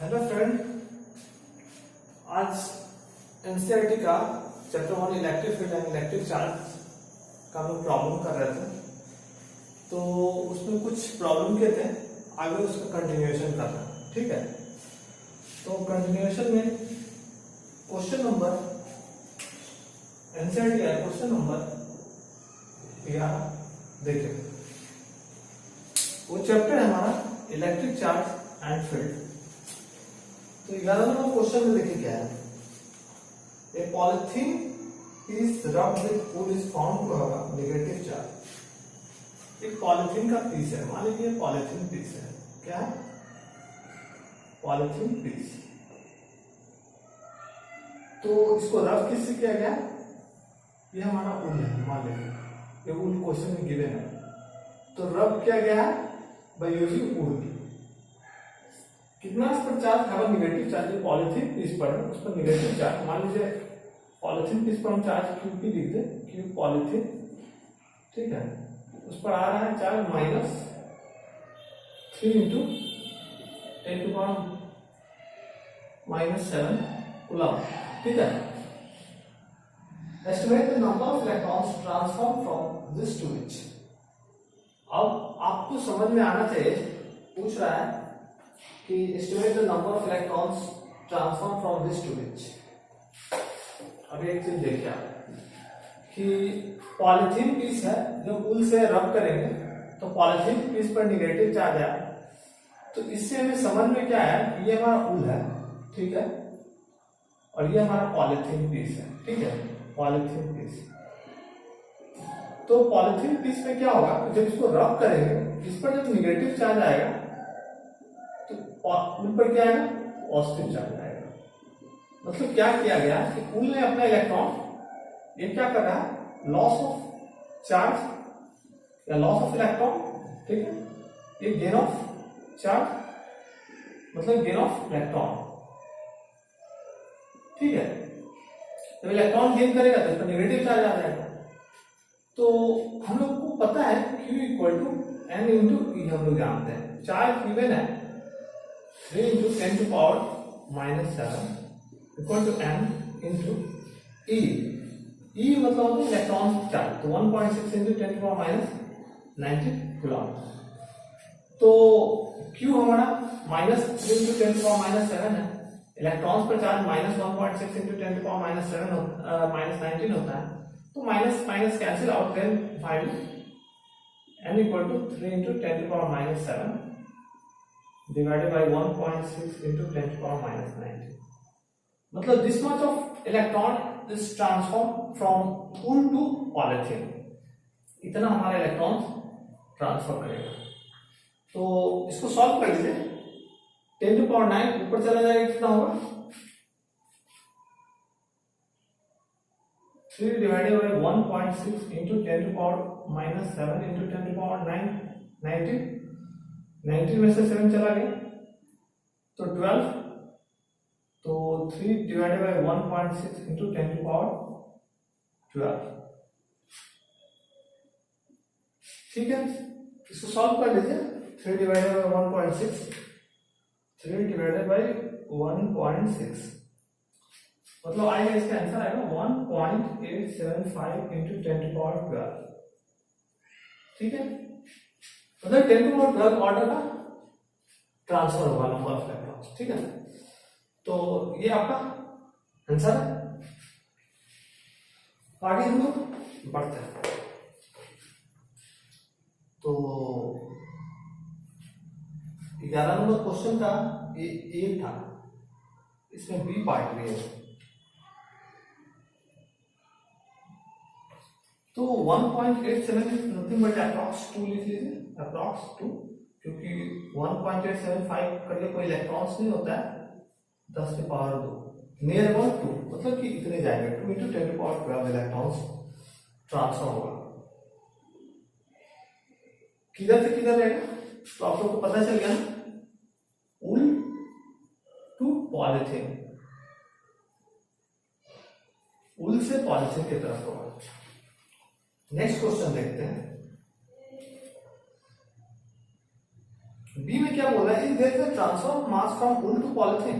Hello friend, आज NCERT का chapter 1 electric field and electric charge का हम लोग प्रॉब्लम कर रहे थे। तो उसमें कुछ प्रॉब्लम के थे, आगे उसका कंटिन्यूएशन करना। ठीक है, तो कंटिन्यूएशन में क्वेश्चन नंबर एनसीईआरटी है, क्वेश्चन नंबर 11 देखें। वो चैप्टर है हमारा इलेक्ट्रिक चार्ज एंड फील्ड। तो 11 नंबर क्वेश्चन में देखिए क्या है, a polythene piece rubbed with wood is found to have a negative charge. एक पॉलिथीन का पीस है, मान लीजिए पॉलिथीन पीस है, क्या है पॉलिथीन पीस। तो इसको रब किससे किया गया, ये हमारा ऊन है, मान लीजिए ये ऊन क्वेश्चन में गिवन है। तो रब किया गया है बाय यूजिंग वुड। कितना इस पर चार्ज है, निगेटिव चार्ज। पॉलिथीन पीस पर है, उस पर निगेटिव चार्ज, मान लीजिए पॉलिथीन पीस पर हम चार्ज क्यू लिख दे, क्यू पॉलिथीन, ठीक है। उस पर आ रहा है चार्ज -3 इंटू 10⁻⁻7 कूलम, ठीक है। Estimate the number of electrons transform from this to which. अब आपको समझ में आना चाहिए, पूछ रहा है कि estimate the number of electrons transform from this to which। अब एक चीज देखिए आप कि पॉलिथीन पीस है, जब वूल से रब करेंगे तो पॉलिथीन पीस पर निगेटिव चार्ज आया। तो इससे हमें समझ में क्या आया कि ये हमारा वूल है, ठीक है, और ये हमारा पॉलिथीन पीस है, ठीक है, पॉलिथीन पीस। तो पॉलिथीन पीस में क्या होगा, जब इसको रब करेंगे, इस पर जब निगेटिव चार्ज आएगा उन पर क्या आएगा, पॉजिटिव चार्ज आएगा। मतलब क्या किया गया कि ऊल ने अपना इलेक्ट्रॉन, ये क्या कर रहा है, लॉस ऑफ चार्ज या लॉस ऑफ इलेक्ट्रॉन, ठीक है, ये गेन ऑफ चार्ज मतलब गेन ऑफ इलेक्ट्रॉन, ठीक है। जब इलेक्ट्रॉन गेन करेगा तो इस पर नेगेटिव चार्ज आ जाएगा। तो हम लोग को पता है Q equal to N into E, हम लोग जानते हैं चार्ज गिवन है 3 into 10⁻⁻7 equal to M into E। E मतलब होता है इलेक्ट्रॉन चार्ज, तो 1.6 इंटू 10⁻⁻90 कूलम। तो Q हमारा -3 इंटू 10⁻⁻7 है, इलेक्ट्रॉन्स पर चार्ज -1.6 इंटू 10⁻⁻19 होता है। तो minus minus cancel out, then finally n equal to 3 into 10⁻⁻7 divided by 1.6 into 10⁻⁻90। मतलब this much of electron is transformed from wool to polythene। इतना हमारा इलेक्ट्रॉन ट्रांसफर करेगा। तो इसको सॉल्व कर लीजिए, 10⁻9 ऊपर चला जाएगा, कितना होगा 3 divided by 1.6 into 10⁻⁻7 into 10⁻⁹90। 90 में से 7 चला गया तो 12, तो 3 डिवाइडेड बाय 1.6 इंटू 10⁻12, ठीक है। इसको सॉल्व कर लीजिए, 3 डिवाइडेड बाय 1.6, 3 डिवाइडेड बाय 1.6 मतलब आएगा, इसका आंसर आएगा 1.875 इंटू 10⁻12, ठीक है। मतलब 10⁻12 ऑर्डर का ट्रांसफर होगा नंबर ऑफ इलेक्ट्रॉन्स, ठीक है। तो ये आपका आंसर है। आगे हम लोग बढ़ते हैं। तो 11 नंबर क्वेश्चन का ए था, इसमें बी पार्ट भी है। तो 1.87 इज नथिंग बट अप्रॉक्स 2 लिख लीजिए, अप्रॉक्स 2, क्योंकि 1.875 करके कोई इलेक्ट्रॉन्स नहीं होता है, 10 की पावर 2 नियर अबाउट 2, मतलब कि इतने जाएंगे, 2 इंटू 10⁻12 इलेक्ट्रॉन्स ट्रांसफर होगा। किधर से किधर रहेगा, तो आप लोग को पता चल गया ना, वूल टू पॉलिथीन, वूल से पॉलिथीन की तरफ होगा। नेक्स्ट क्वेश्चन देखते हैं। बी में क्या बोल रहा है, is there is a transfer mass from wool to polythene.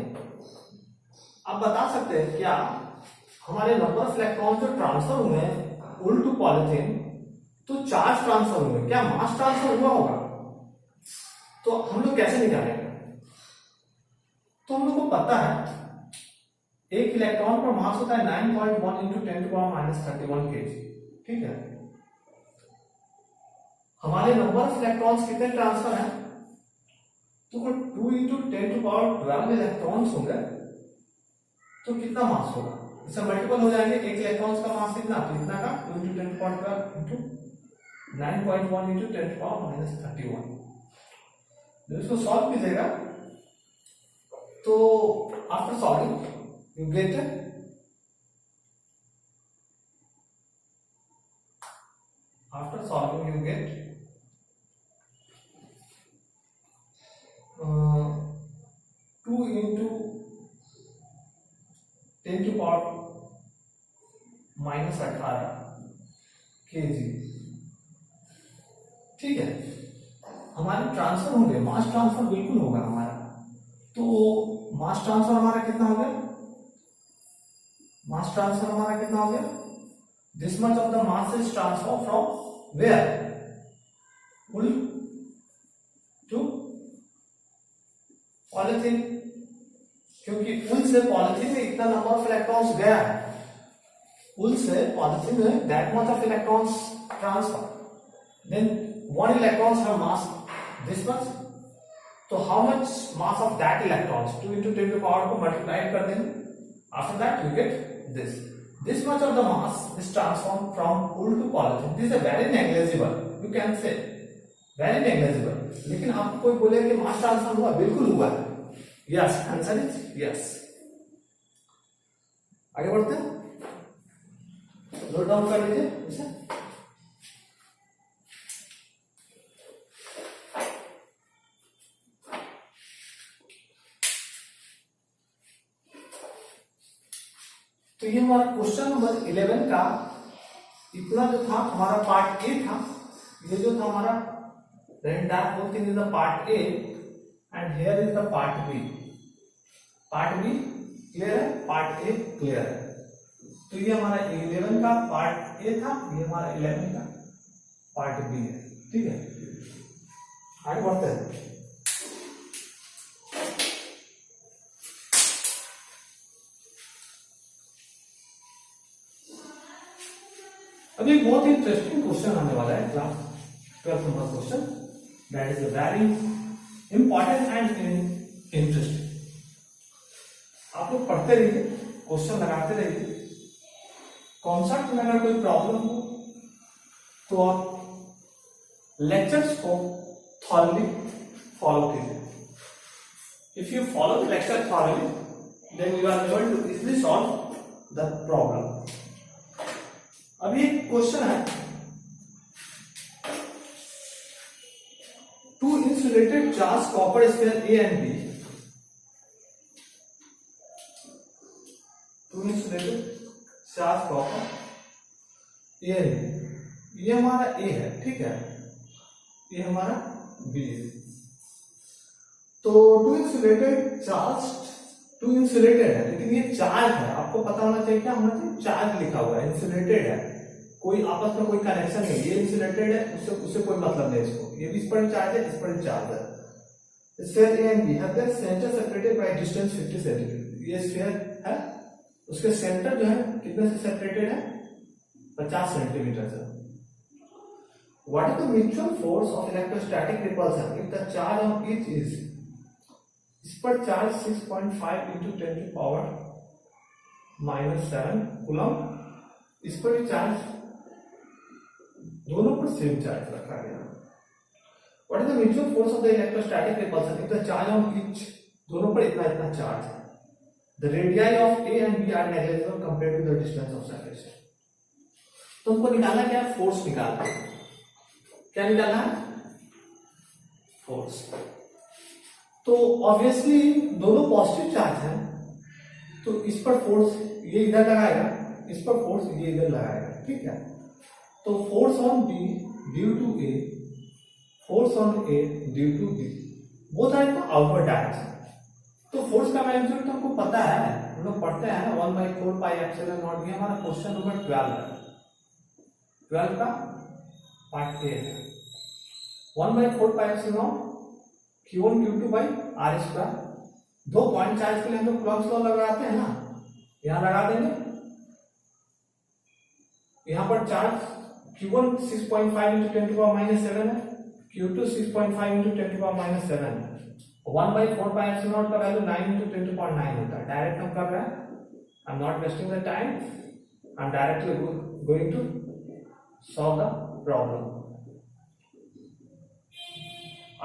आप बता सकते हैं क्या हमारे नंबर ऑफ इलेक्ट्रॉन जो ट्रांसफर हुए हैं वुल टू पॉलिथीन, तो चार्ज ट्रांसफर हुए, क्या मास ट्रांसफर हुआ होगा? तो हम लोग कैसे निकालेंगे? तो हम लोग को पता है एक इलेक्ट्रॉन का मास होता है 9.1 इंटू 10⁻³ kg, ठीक है। हमारे नंबर ऑफ इलेक्ट्रॉन्स कितने ट्रांसफर हैं? तो 2 इंटू 10⁻12 इलेक्ट्रॉन्स होंगे, तो कितना मास होगा? इससे मल्टीपल हो जाएंगे, एक इलेक्ट्रॉन्स का मास इतना, तो इतना का 2 इंटू 10⁻12 इंटू 9.1 इंटू 10⁻31। जब इसको सॉल्व कीजिएगा तो after solving you get after solving you get 2 into 10⁻−18 kg, ठीक है। हमारे ट्रांसफर होंगे, मास ट्रांसफर बिल्कुल होगा हमारा। तो मास ट्रांसफर हमारा कितना हो गया? मास ट्रांसफर हमारा कितना हो गया? This much of the mass is transfer from where? Wool to polythene, क्योंकि वुल से पॉलिथीन में इतना नंबर ऑफ इलेक्ट्रॉन्स गया है, वुल से पॉलिथीन में that much of electrons transfer, then 1 electrons have mass this much, तो how much mass of that electrons? 2 into 10 को मल्टीप्लाई कर देंगे, after that you get this much of the mass is transformed from wool to polythene. This is very negligible, you can say very negligible, लेकिन आपको कोई बोले कि mass transfer हुआ? बिल्कुल हुआ है। Yes, answer is yes. आगे बढ़ते हैं, नोट डाउन कर लीजिए इसे। तो ये हमारा क्वेश्चन नंबर 11 का इतना जो था हमारा पार्ट ए था, ये जो था हमारा entire whole thing is the part A and here is the part B. Part B clear है, पार्ट ए क्लियर है। तो ये हमारा 11 का पार्ट ए था, ये हमारा 11 का पार्ट बी है, ठीक है। आगे बढ़ते हैं। अभी एक बहुत ही इंटरेस्टिंग क्वेश्चन आने वाला है class 12 number question, that is very important and interesting. आप लोग पढ़ते रहिए, क्वेश्चन लगाते रहिए। कॉन्सेप्ट में अगर कोई प्रॉब्लम हो तो आप लेक्चर्स को थॉरली फॉलो कीजिए। If you follow the lecture thoroughly then you are able to easily solve the problem. अभी एक क्वेश्चन है, two insulated charge copper sphere A and B, two insulated charge copper A and B, ये हमारा ए है, ठीक है, ये हमारा बी है। तो two insulated charge, two insulated है लेकिन ये चार्ज है, आपको पता होना चाहिए क्या होना चाहिए? चार्ज लिखा हुआ है, इंसुलेटेड है, कोई आपस में कोई कनेक्शन नहीं, ये इंसुलेटेड है, उससे कोई मतलब नहीं इसको, ये भी इस पर चार्ज है, इस पर चार्ज है। Sphere A and B have their centre separated by distance 50 centimetre, ये स्फीयर है, उसके सेंटर जो है कितने से सेपरेटेड है? 50 सेंटीमीटर से। What is the mutual force of electrostatic repulsion if the charge on each is, इस पर चार्ज 6.5 इंटू 10⁻⁻7 कूलम, इस पर भी चार्ज, दोनों पर सेम चार्ज रखा गया। What is the mutual force of the electrostatic repulsion if the charge on each, दोनों पर इतना इतना चार्ज है। The radii of A and B are negligible compared to the distance of separation. तो हमको निकालना क्या है? फोर्स निकालना है। क्या निकालना है? फोर्स। तो ऑब्वियसली दोनों पॉजिटिव चार्ज हैं, तो इस पर फोर्स ये इधर लगाएगा, इस पर फोर्स ये इधर लगाएगा, ठीक है। तो force on B due to A, force on A due to B, both are in the outward direction. तो फोर्स का मैग्नीट्यूड तो हमको पता है, हम लोग पढ़ते हैं ना 1/4 पाई एप्सिलॉन नॉट। ये हमारा क्वेश्चन नंबर 12 है, 12 का पार्ट ए है। 1/4 pi epsilon Q1 Q2 by R square. दो पॉइंट चार्ज के लिए हम लोग कूलम्ब्स लॉ लगाते हैं ना, यहां लगा देंगे। यहां पर चार्ज Q1 6.5 इंटू 10⁻⁻7 है, Q2 6.5 इंटू 10⁻⁻7 है। 1/4 पाई एप्सिलॉन का वैल्यू 9 इंटू 10⁻9 होता है। डायरेक्ट हम कर रहे हैं, I am not wasting the time, I am directly going to solve the problem.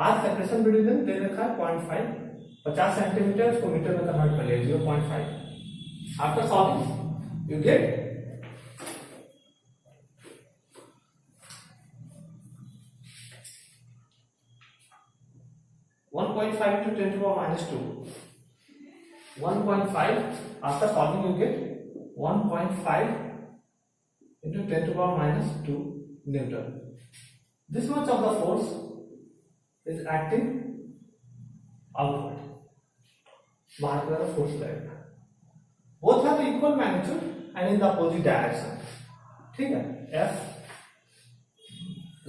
R separation between them दे रखा है 0.5, 50 सेंटीमीटर, इसको मीटर में कन्वर्ट कर लिया 0.5। After solving you get 1.5 to 10⁻². 1.5 after solving you get 1.5 into 10⁻² Newton. This much of the force is acting outward. बाहर की तरफ फोर्स लगेगा। Both have equal magnitude and in the opposite direction. ठीक है, F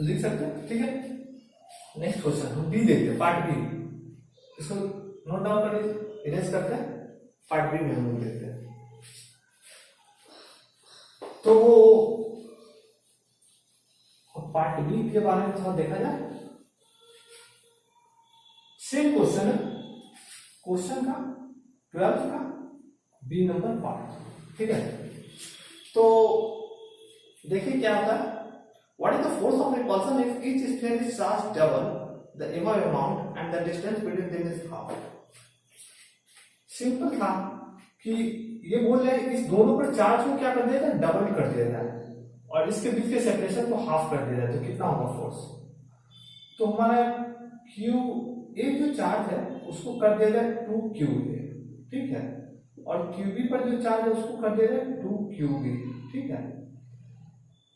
लिख सकते हैं। ठीक है, नेक्स्ट क्वेश्चन हम बी देखते हैं, पार्ट बी। इसको नोट डाउन कर लीजिए, इरेज करते हैं, पार्ट बी में हम लोग देखते हैं। तो पार्ट बी के बारे में थोड़ा देखा जाए। सेम क्वेश्चन है, क्वेश्चन का 12 का बी नंबर पार्ट। ठीक है, तो देखिए क्या होता है। What is the force of repulsion if each sphere is charged double the above amount and the distance between them is half? Simple था कि ये बोल रहे हैं इस दोनों पर चार्ज को क्या कर दिया जाए, डबल कर दिया जाए और इसके बीच के सेपरेशन को हाफ कर दिया जाए, तो कितना होगा फोर्स। तो हमारा क्यू ए जो चार्ज है उसको कर दिया जाए 2QA। ठीक है, और QB पर जो चार्ज है उसको कर दिया जाए 2QB। ठीक है,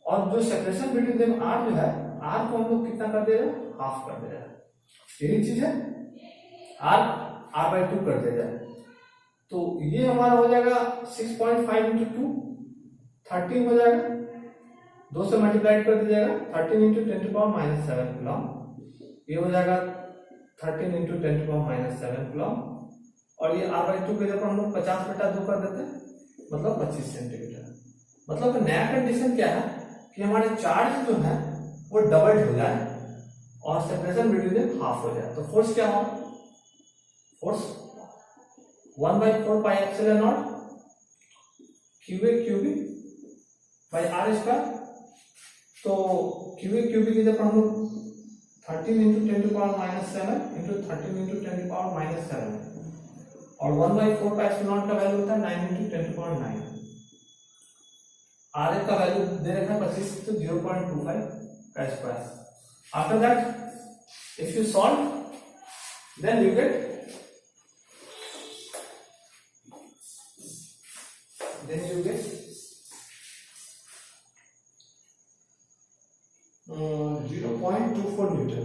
और जो सेपरेशन बिटवीन देम आर जो है, आर को हम लोग कितना कर दे रहे हैं, हाफ कर दे रहे हैं। यही चीज है, R/2 कर दे रहे हैं। तो ये हमारा हो जाएगा 6.5 इंटू 2 13 हो जाएगा, 2 से मल्टीप्लाई कर दीजिएगा 13 इंटू 10⁻⁻7 कूलम। ये हो जाएगा 13 इंटू 10⁻⁻7 कूलम, और ये R/2 के जगह हम लोग 50/2 कर देते हैं, मतलब 25 सेंटीमीटर। मतलब नया कंडीशन क्या है कि हमारे चार्ज जो है वो डबल्ड हो जाए और सेपरेशन बिटवीन देम हाफ हो जाए। तो फोर्स क्या होगा, force 1/4 pi epsilon naught QA QB by R square. तो QA QB की जगह हम लोग 13 इंटू 10⁻⁻7 इंटू 13 इंटू 10⁻⁻7 और 1/4 पाई एप्सिलॉन नॉट का वैल्यू होता है 9 इंटू 10⁻9। आर का वैल्यू दे रखा है 25, तो 0.25 का square. After that if you solve then you get 0.24 newton.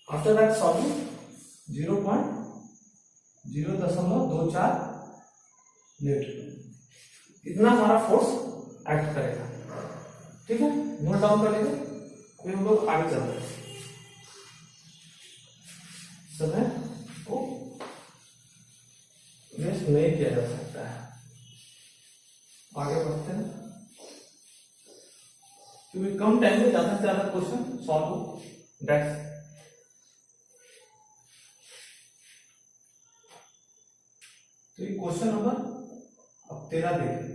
After that solving 0.024 newton, इतना हमारा फोर्स एक्ट करेगा। ठीक है, नोट डाउन कर लीजिए, फिर हम लोग आगे चलते हैं। समय को वेस्ट नहीं किया जा सकता है, आगे बढ़ते हैं क्योंकि कम टाइम में ज्यादा से ज्यादा क्वेश्चन सॉल्व हो। दैट्स तो ये क्वेश्चन नंबर अब 13 देखिए।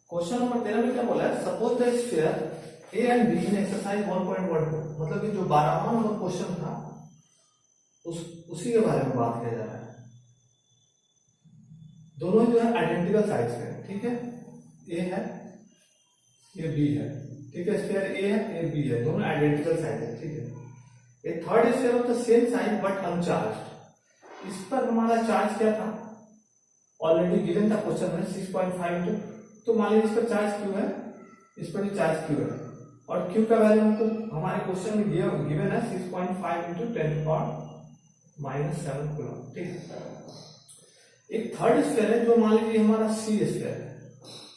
क्वेश्चन नंबर 13 में क्या बोला है, suppose the sphere A and be in exercise 1.12। मतलब कि जो 12वां नंबर क्वेश्चन था उसी के बारे में बात किया जा रहा है। दोनों जो है आइडेंटिकल साइज के हैं। ठीक है, ए है ये बी है। ठीक है, स्फीयर ए है ये बी है, दोनों आइडेंटिकल साइज है। ठीक है, a third sphere of the same size but uncharge. इस पर हमारा चार्ज क्या था, ऑलरेडी गिवन था क्वेश्चन में 6.5। तो मान लीजिए इस पर चार्ज क्यू है, इस पर भी चार्ज क्यू है। और Q का वैल्यू हमको हमारे क्वेश्चन में गिवन है 6.5 इंटू 10⁻⁻7 कूलम। ठीक है, एक थर्ड स्फीयर है जो मान लीजिए हमारा C स्फीयर है।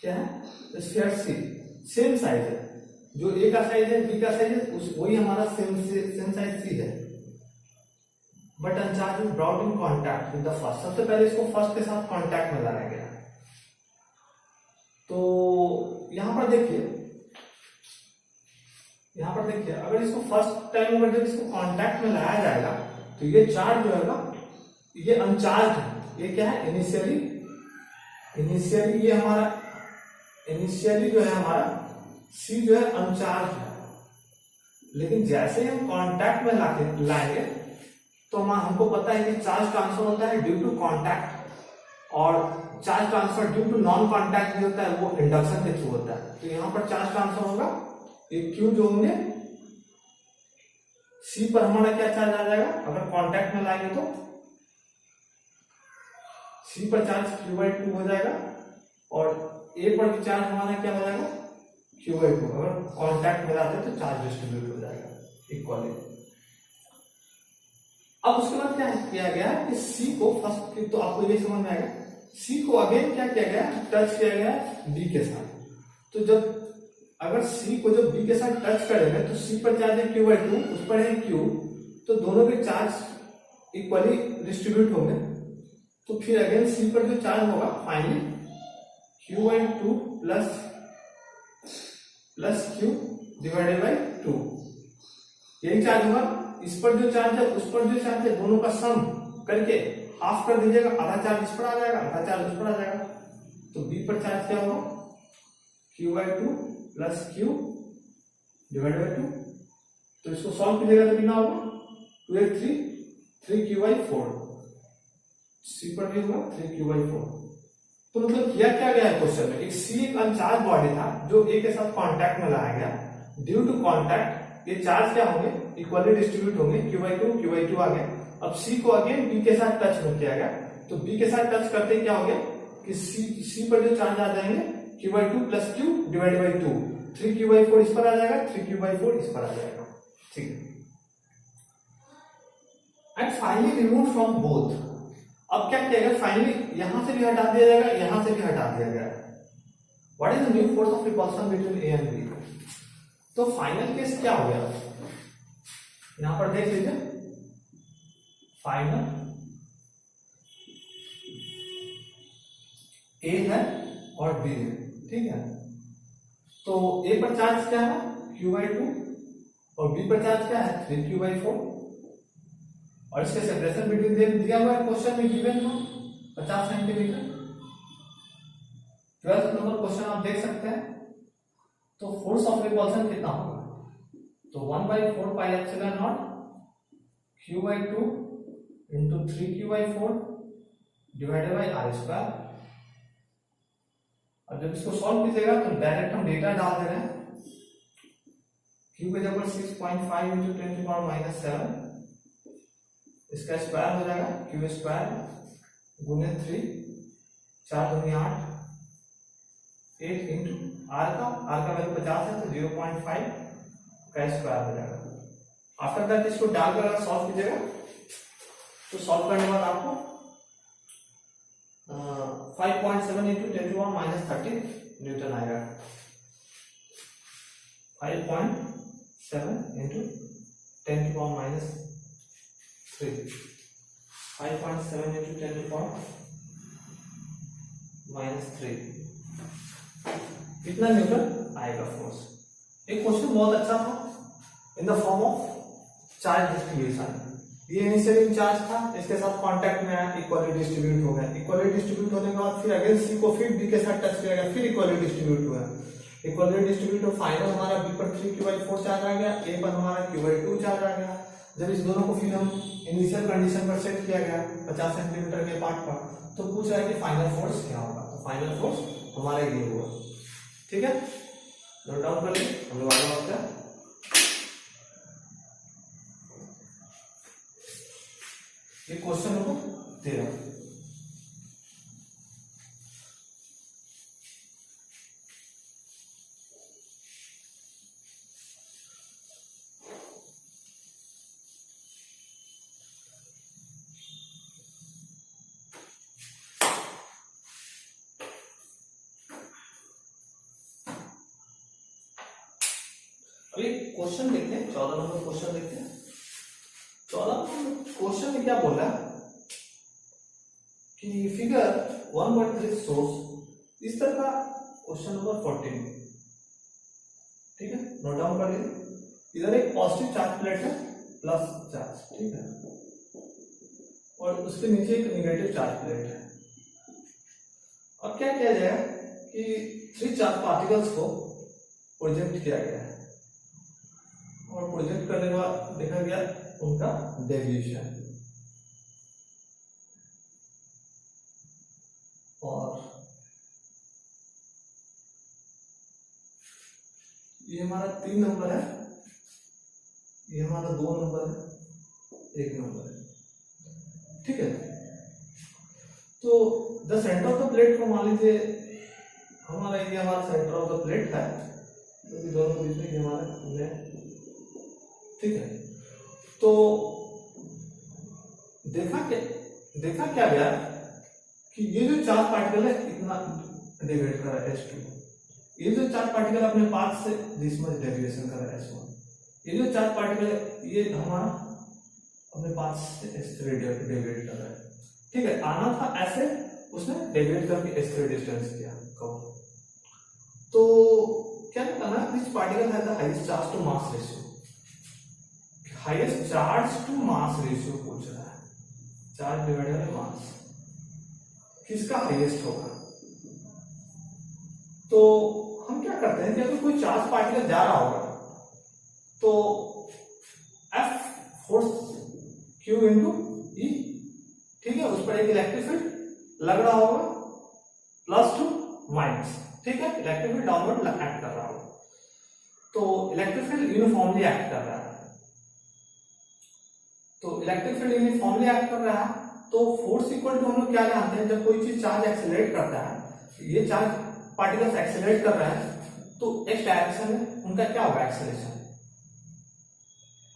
क्या है? स्फीयर C सेम साइज है, जो A का साइज है, B का साइज है, वही हमारा सेम साइज C है, but अनचार्ज is brought in contact with the first. सबसे पहले इसको फर्स्ट के साथ कॉन्टैक्ट में लाया गया। तो यहां पर देखिए अगर इसको फर्स्ट टाइम अगर जब इसको कांटेक्ट में लाया जाएगा तो ये चार्ज जो है ना ये अनचार्ज है। ये क्या है? इनिशियली जो है हमारा C जो है अनचार्ज है, लेकिन जैसे ही हम कांटेक्ट में लाएंगे तो हमको पता है कि चार्ज ट्रांसफर होता है ड्यू टू कांटेक्ट, और charge transfer due to non contact भी होता है, वो इंडक्शन के थ्रू होता है। तो यहां पर चार्ज ट्रांसफर होगा, ये Q जो होंगे C पर हमारा क्या चार्ज आ जाएगा अगर कांटेक्ट में लाएंगे तो C पर चार्ज Q/2 हो जाएगा, और A पर भी चार्ज हमारा क्या हो जाएगा Q/2। अगर कांटेक्ट में लाते तो चार्ज डिस्ट्रीब्यूट हो जाएगा इक्वली। अब उसके बाद क्या किया गया कि C को फर्स्ट, तो आपको ये समझ में आएगा, C को अगेन क्या किया गया, टच किया गया B के साथ। तो जब अगर C को जब B के साथ टच करेंगे तो C पर चार्ज है Q/2, उस पर है Q, तो दोनों के चार्ज इक्वली डिस्ट्रीब्यूट होंगे। तो फिर अगेन C पर जो चार्ज होगा finally Q/2 plus Q divided by 2, यही चार्ज होगा। इस पर जो चार्ज है उस पर जो चार्ज है, दोनों का सम करके हाफ कर दीजिएगा, आधा चार्ज इस पर आ जाएगा, आधा चार्ज उस पर आ जाएगा। तो B पर चार्ज क्या होगा Q/2 plus Q divided by 2। तो इसको सॉल्व कीजिएगा तो कितना होगा 2 3 Q/4, C पर भी होगा 3Q/4। तो मतलब किया क्या गया है क्वेश्चन में, एक C एक अनचार्ज बॉडी था जो A के साथ कांटेक्ट में लाया गया, ड्यू टू कांटेक्ट ये चार्ज क्या होंगे इक्वली डिस्ट्रीब्यूट होंगे, Q/2 आ गया। अब C को अगेन B के साथ टच में किया गया, तो B के साथ टच करते क्या हो गया कि C पर जो चार्ज आ जाएंगे Q/2 plus Q divided by 2, 3Q/4 इस पर आ जाएगा, 3Q/4 इस पर आ जाएगा। ठीक है, and finally remove from both. अब क्या किया गया, फाइनली यहां से भी हटा दिया जाएगा, यहां से भी हटा दिया गया। What is the new force of repulsion between A and B? तो फाइनल केस क्या हो गया, यहां पर देख लीजिए, फाइनल A है और B है। ठीक है, तो A पर चार्ज क्या है Q/2 और B पर चार्ज क्या है 3Q/4, और इसके सेपरेशन बिटवीन देम दिया हुआ है क्वेश्चन में, गिवन है 50 सेंटीमीटर। 12th नंबर क्वेश्चन आप देख सकते हैं। तो फोर्स ऑफ रिपल्शन कितना होगा, तो 1/4 pi epsilon not Q/2 into 3Q/4 divided by r²। और जब इसको सॉल्व कीजिएगा तो डायरेक्ट हम डेटा डाल दे रहे हैं, Q की जगह 6.5 इंटू 10⁻⁻7, इसका स्क्वायर हो जाएगा Q² गुने 3, 4 दूनी 8, 8 इंटू R का वैल्यू 50 है तो 0.5 का स्क्वायर हो जाएगा। आफ्टर दैट इसको डालकर अगर सॉल्व कीजिएगा तो सॉल्व करने के बाद आपको 5.7 इंटू 10⁻⁻30 न्यूटन आएगा। 5.7 इंटू 10⁻⁻3, 5.7 इंटू 10⁻⁻3 कितना न्यूटन आएगा फोर्स। एक क्वेश्चन बहुत अच्छा था इन the form of charge distribution. ये इनिशियली चार्ज था, इसके साथ कांटेक्ट में आया, इक्वली डिस्ट्रीब्यूट हो गया। इक्वली डिस्ट्रीब्यूट होने के बाद फिर अगेन C को फिर B के साथ टच किया, फिर इक्वली डिस्ट्रीब्यूट हुआ। इक्वली डिस्ट्रीब्यूट हो फाइनल हमारा B पर 3Q/4 चार्ज आ गया, A पर हमारा Q/2 चार्ज आ गया। जब इस दोनों को फिर हम इनिशियल कंडीशन पर सेट किया गया 50 सेंटीमीटर के पार्ट पर, तो पूछ रहा है कि फाइनल फोर्स क्या होगा। तो फाइनल फोर्स हमारा ये हुआ। ठीक है, नोट डाउन कर लें, हम लोग आगे बढ़ते हैं। ये क्वेश्चन नंबर 13। अभी क्वेश्चन देखते हैं, 14 नंबर क्वेश्चन देखते हैं। 14 नंबर क्वेश्चन में क्या बोला कि फिगर 1.3 सोर्स, इस तरह का क्वेश्चन नंबर 14, ठीक है, नोट डाउन कर लीजिए। इधर एक पॉजिटिव चार्ज प्लेट है प्लस चार्ज, ठीक है, और उसके नीचे एक निगेटिव चार्ज प्लेट है। अब क्या किया जाए कि 3 चार्ज पार्टिकल्स को प्रोजेक्ट किया गया है और प्रोजेक्ट करने के बाद देखा गया उनका डेविएशन, और ये हमारा 3 नंबर है, ये हमारा 2 नंबर है, 1 नंबर है, ठीक है। तो the centre of the plate को मान लीजिए हमारा, ये हमारा सेंटर ऑफ द प्लेट है, क्योंकि दोनों के बीच में ये हमारा, ठीक है। तो देखा क्या गया कि ये जो चार्ज पार्टिकल है इतना डेविएट कर रहा है S2, ये जो चार्ज पार्टिकल अपने पाथ से दिस मच डेविएशन कर रहा है S1, ये जो चार्ज पार्टिकल है ये हमारा अपने पाथ से S3 डेविएट कर रहा है, ठीक है। आना था ऐसे, उसने डेविएट करके S3 डिस्टेंस किया कवर। तो क्या करना, this particle has the highest charge to mass ratio, highest charge to mass ratio पूछ रहा है, चार्ज डिवाइडेड बाय मास, किसका हाईएस्ट होगा। तो हम क्या करते हैं कि अगर कोई चार्ज पार्टिकल जा रहा होगा तो F force Q into E, ठीक है, उस पर एक इलेक्ट्रिक फील्ड लग रहा होगा प्लस टू माइनस, ठीक है, इलेक्ट्रिक फील्ड डाउनवर्ड एक्ट कर रहा होगा, तो इलेक्ट्रिक फील्ड यूनिफॉर्मली एक्ट कर रहा है। तो इलेक्ट्रिक फील्ड यूनिफॉर्मली एक्ट कर रहा है, तो फोर्स इक्वल टू हम लोग क्या जानते हैं, जब कोई चीज चार्ज एक्सेलरेट करता है, ये चार्ज पार्टिकल्स एक्सेलरेट कर रहे हैं, तो एक्स डायरेक्शन में उनका क्या होगा एक्सेलरेशन,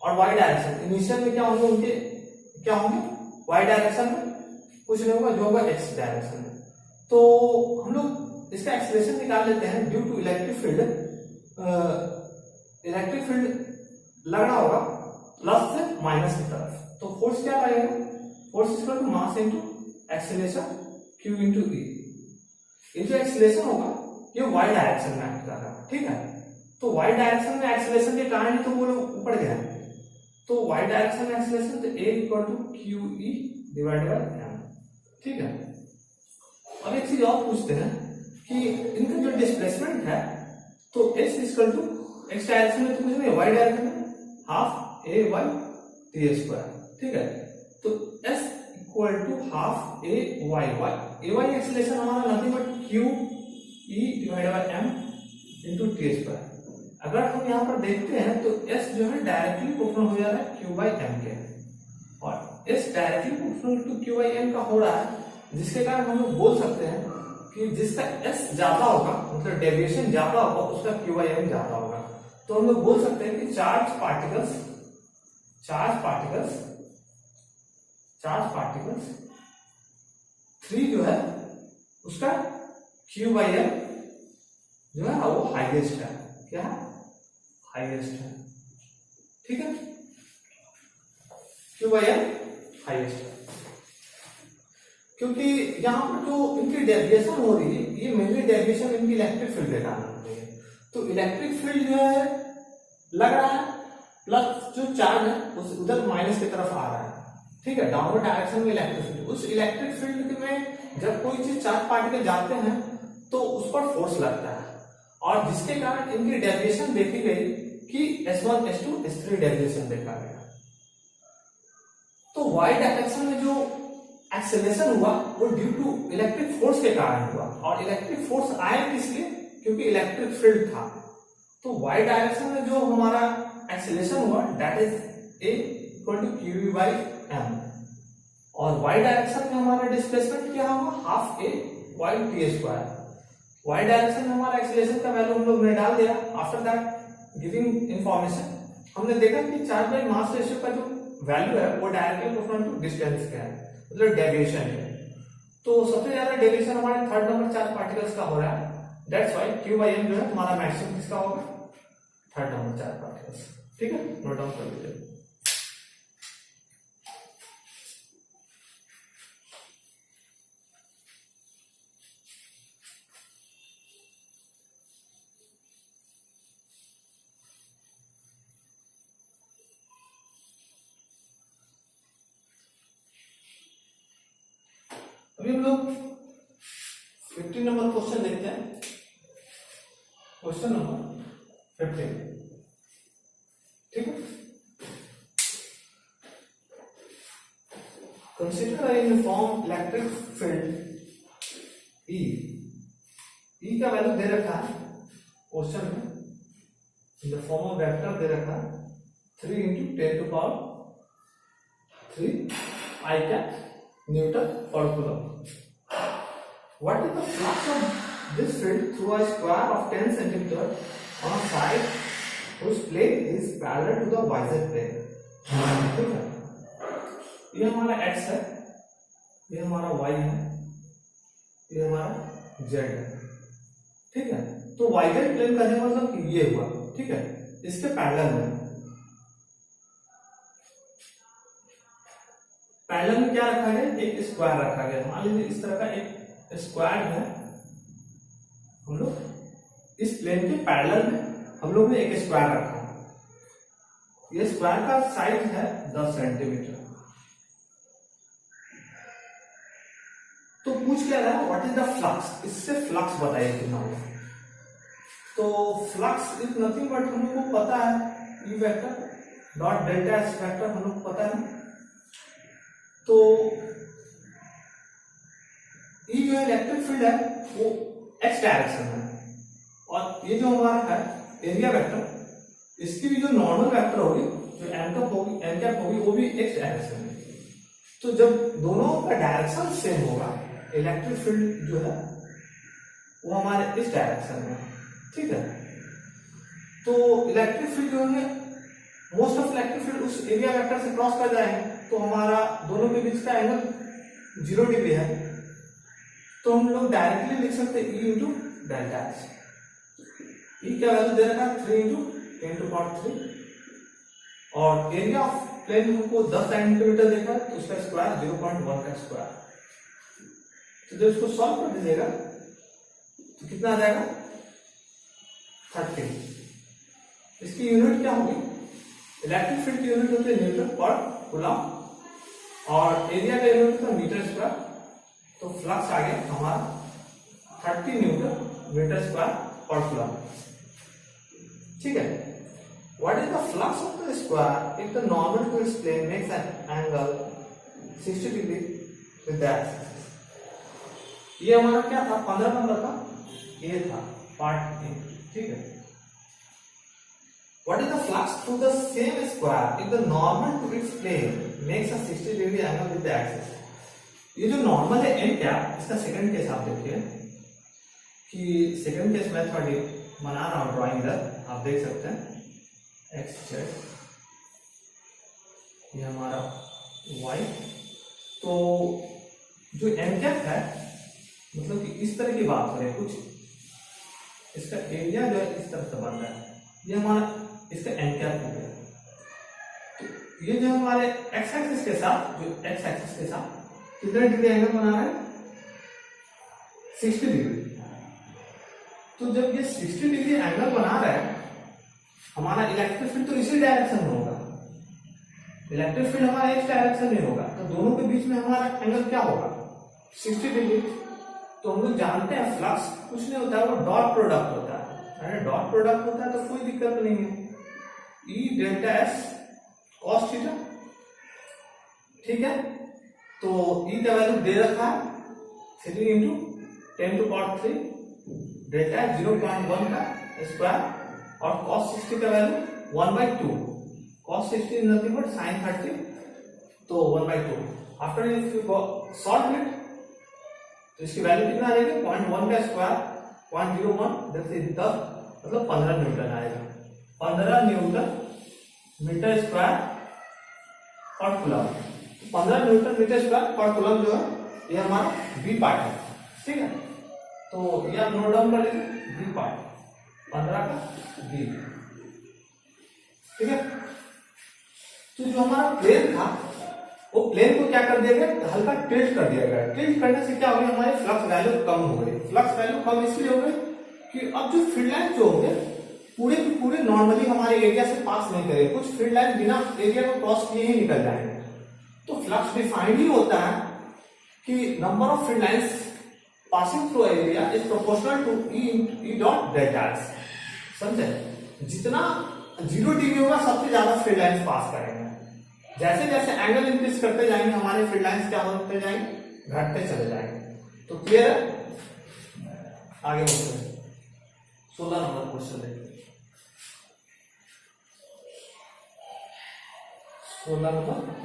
और वाई डायरेक्शन इनिशियल में क्या होंगे उनके, क्या होंगे वाई डायरेक्शन में कुछ नहीं होगा, जो होगा एक्स डायरेक्शन में। तो हम लोग इसका एक्सेलरेशन निकाल लेते हैं, ड्यू टू इलेक्ट्रिक फील्ड लग रहा होगा प्लस से माइनस की तरफ, तो फोर्स क्या आएगा, force equal to mass into acceleration Q into E। ये जो एक्सेलरेशन होगा ये y डायरेक्शन में एक्ट कर रहा है, ठीक है। तो y डायरेक्शन में एक्सेलरेशन के कारण ही तो वो लोग ऊपर गया है, तो y डायरेक्शन में एक्सेलरेशन तो A equal to QE divided by m, ठीक है। अब एक चीज और पूछते हैं कि इनका जो डिस्प्लेसमेंट है, तो s equal to x direction में तो कुछ नहीं, y डायरेक्शन में half a y t square, ठीक है। तो s equal to half a y acceleration हमारा nothing but q e divided by m into t square. अगर हम यहाँ पर देखते हैं तो s जो है डायरेक्टली प्रोपोर्शनल हो जा रहा है q by m के, और s directly proportional to q by m का हो रहा है, जिसके कारण हम लोग बोल सकते हैं कि जिसका s ज्यादा होगा, मतलब डेविएशन ज्यादा होगा, उसका q by m ज्यादा होगा। तो हम लोग बोल सकते हैं कि चार्ज पार्टिकल्स 3 जो है उसका Q by M जो है वो हाईएस्ट है, क्या है हाईएस्ट है, ठीक है, Q by M हाईएस्ट है, क्योंकि यहाँ पर जो इनकी डेविएशन हो रही है ये मेनली डेविएशन इनकी इलेक्ट्रिक फील्ड के कारण हो रही है। तो इलेक्ट्रिक फील्ड जो है लग रहा है, प्लस जो चार्ज है उस उधर माइनस की तरफ आ रहा है, ठीक है, डाउनवर्ड डायरेक्शन में इलेक्ट्रिक फील्ड। उस इलेक्ट्रिक फील्ड में जब कोई चीज चार्ज पार्टिकल जाते हैं तो उस पर फोर्स लगता है, और जिसके कारण इनकी डेविएशन देखी गई कि S1 S2 S3 डेविएशन देखा गया। तो y डायरेक्शन में जो एक्सेलरेशन हुआ वो ड्यू टू इलेक्ट्रिक फोर्स के कारण हुआ, और इलेक्ट्रिक फोर्स आया किस लिए, क्योंकि इलेक्ट्रिक फील्ड था। तो y डायरेक्शन में जो हमारा एक्सेलरेशन हुआ that is a equal to q by m, और y डायरेक्शन में हमारा डिस्प्लेसमेंट क्या होगा half a y t square. y direction में हमारा एक्सेलरेशन का वैल्यू हम लोग ने डाल दिया। आफ्टर दैट गिविंग इंफॉर्मेशन हमने देखा कि चार्ज बाय मास रेशियो का जो वैल्यू है वो डायरेक्टली प्रोपोर्शनल टू डिस्टेंस का है, मतलब डेविएशन है। तो सबसे ज्यादा डेविएशन हमारे थर्ड नंबर चार्ज पार्टिकल्स का हो रहा है, that's why Q by M जो है तुम्हारा मैक्सिमम किसका होगा, थर्ड नंबर चार्ज पार्टिकल। ठीक है, नोट डाउन कर लीजिए। अभी हम लोग 15 नंबर क्वेश्चन देखते हैं। क्वेश्चन नंबर 15, ठीक है। Consider a uniform electric field E का वैल्यू दे रखा है क्वेश्चन में, in the form of vector दे रखा है 3 × 10⁻³ I cap Newton per coulomb. What is the flux of this field through a square of 10 centimeter on a side whose plane is parallel to the yz plane? ठीक है, ये हमारा x है, ये हमारा y है, ये हमारा z है, ठीक है। तो yz प्लेन का मतलब कि ये हुआ, ठीक है, इसके पैरेलल में पैरेलल में क्या रखा गया, एक स्क्वायर रखा गया। मान लीजिए इस तरह का एक स्क्वायर है, हम लोग इस प्लेन के पैरेलल में हम लोग ने एक स्क्वायर रखा। ये स्क्वायर का साइज है 10 सेंटीमीटर। तो पूछ क्या रहा है, व्हाट इज द फ्लक्स, इससे फ्लक्स बताइए कितना होगा। तो फ्लक्स इज नथिंग बट हम लोग को पता है E vector dot delta S vector हम लोग पता है। तो ये जो इलेक्ट्रिक फील्ड है वो एक्स डायरेक्शन है, और ये जो हमारा है एरिया वेक्टर, इसकी भी जो नॉर्मल वेक्टर होगी, जो एन कैप होगी वो भी एक्स डायरेक्शन में। तो जब दोनों का डायरेक्शन सेम होगा, इलेक्ट्रिक फील्ड जो है वो हमारे इस डायरेक्शन में, ठीक है। तो इलेक्ट्रिक फील्ड जो है, मोस्ट ऑफ इलेक्ट्रिक फील्ड उस एरिया वेक्टर से क्रॉस कर जाएंगे, तो हमारा दोनों के बीच का एंगल 0 डिग्री है। तो हम लोग डायरेक्टली लिख सकते हैं ई इंटू डेल्टा एस। ई का वैल्यू दे रखा है 3 × 10⁻³ और एरिया ऑफ प्लेन हमको 10 सेंटीमीटर देखा है, तो उसका स्क्वायर 0.1 का स्क्वायर। तो जब इसको सॉल्व कर दीजिएगा तो कितना आ जाएगा 30। इसकी यूनिट क्या होगी, इलेक्ट्रिक फील्ड की यूनिट होती है न्यूटन पर कूलम और एरिया का यूनिट होता है मीटर स्क्वायर। तो फ्लक्स आ गया हमारा 30 न्यूटन मीटर स्क्वायर पर कूलम, ठीक है। What is the flux of the square if the normal to its plane makes an angle 60 degree with the axis. ये हमारा क्या था, 15 नंबर का ये था पार्ट ए, ठीक है। What is the flux through the same square if the normal to its plane makes a 60 degree angle with the axis? ये जो नॉर्मल है एन क्या, इसका सेकंड केस आप देखिए कि सेकंड केस मैं थोड़ी बना रहा हूं ड्राइंग, इधर आप देख सकते हैं एक्स जेड, ये हमारा वाई। तो जो एन कैप है, मतलब कि इस तरह की बात हो रही है, कुछ इसका एरिया जो है इस तरह से बन रहा है, ये हमारा इसका एन कैप हो गया। तो ये जो हमारे एक्स एक्सिस के साथ, जो एक्स एक्सिस के साथ कितने डिग्री एंगल बना रहा है, 60 डिग्री। तो जब ये 60 डिग्री एंगल बना रहा है, हमारा इलेक्ट्रिक फील्ड तो इसी डायरेक्शन में होगा, इलेक्ट्रिक फील्ड हमारा इस डायरेक्शन में होगा। तो दोनों के बीच में हमारा एंगल क्या होगा, 60 डिग्री। तो हम लोग जानते हैं फ्लक्स कुछ नहीं होता है, वो डॉट प्रोडक्ट होता है। अरे डॉट प्रोडक्ट होता है तो कोई दिक्कत नहीं है, ई डेल्टा एस कॉस थीटा, ठीक है। तो ई का वैल्यू दे रखा है 3 × 10⁻³ डेल्टा 0.1 का स्क्वायर, और कॉस 60 का value 1/2। Cos 60 is nothing but sin 30, तो 1/2। After if you solve it तो इसकी वैल्यू कितना आ जाएगी, 0.1 का स्क्वायर 0.01, मतलब 15 न्यूटन आएगा। 15 न्यूटन मीटर स्क्वायर पर कूलम। 15 न्यूटन मीटर स्क्वायर पर कूलम जो है ये हमारा बी पार्ट है, ठीक है। तो ये आप नोट डाउन कर लीजिए, बी पार्ट 15 का बी। ठीक है। तो जो हमारा प्लेन था वो प्लेन को क्या कर दिया गया, हल्का टिल्ट कर दिया गया। टिल्ट करने से क्या हो गया, हमारी फ्लक्स वैल्यू कम हो गई। फ्लक्स वैल्यू कम इसलिए हो गई कि अब जो फील्ड लाइन जो होंगे पूरे के पूरे नॉर्मली हमारे एरिया से पास नहीं करेंगे, कुछ फील्ड लाइन बिना एरिया को क्रॉस किए ही निकल जाएंगे। तो फ्लक्स डिफाइंड ही होता है कि number of field lines passing through area is proportional to E dot delta X. समझे, जितना 0 डिग्री होगा सबसे ज्यादा फील्ड लाइंस पास करेंगे। जैसे जैसे एंगल इंक्रीज करते जाएंगे हमारे फील्ड लाइंस क्या होते जाएंगे, घटते चले जाएंगे। तो क्लियर है, आगे बढ़ते हैं। 16 नंबर क्वेश्चन देखिए। 16 नंबर,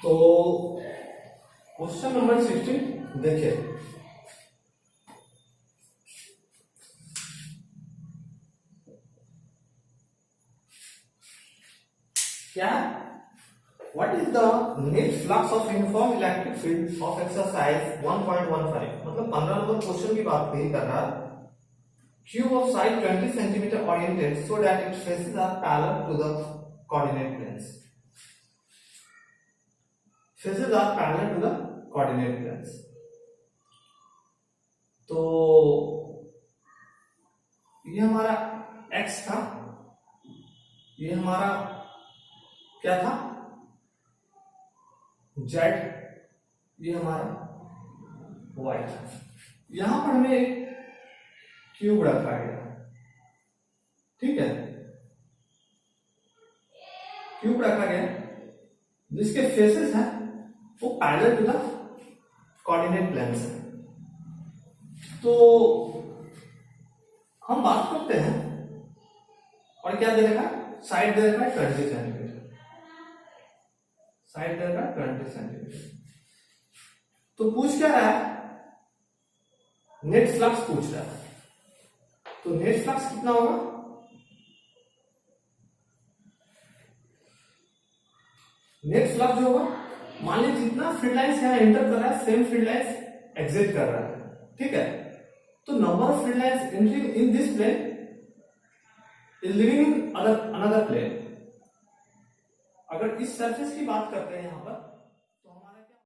तो क्वेश्चन नंबर 16 देखिए। क्या, what is the net flux of uniform electric field of exercise 1.15? मतलब 15 नंबर क्वेश्चन की बात नहीं कर रहा। Cube of side 20 centimeter oriented so that its faces are parallel to the coordinate planes. Faces are parallel to the coordinate planes. तो ये हमारा x था, ये हमारा क्या था z, ये हमारा y था। यहां पर हमें एक क्यूब रखा गया, ठीक है, क्यूब रखा गया जिसके फेसेस हैं वो parallel to the coordinate planes है। तो हम बात करते हैं, और क्या दे रखा है, साइड दे रखा है 20 सेंटीमीटर, साइड दे रखा है 20 सेंटीमीटर। तो पूछ क्या रहा है, नेट फ्लक्स पूछ रहा है। तो नेट फ्लक्स कितना होगा, नेट फ्लक्स जो होगा, मान लीजिए जितना फील्ड लाइंस यहां एंटर कर रहा है सेम फील्ड लाइंस एग्जिट कर रहा है, ठीक है। तो number of field lines entering in this plane is living in another plane. अगर इस सरफेस की बात करते हैं यहां पर,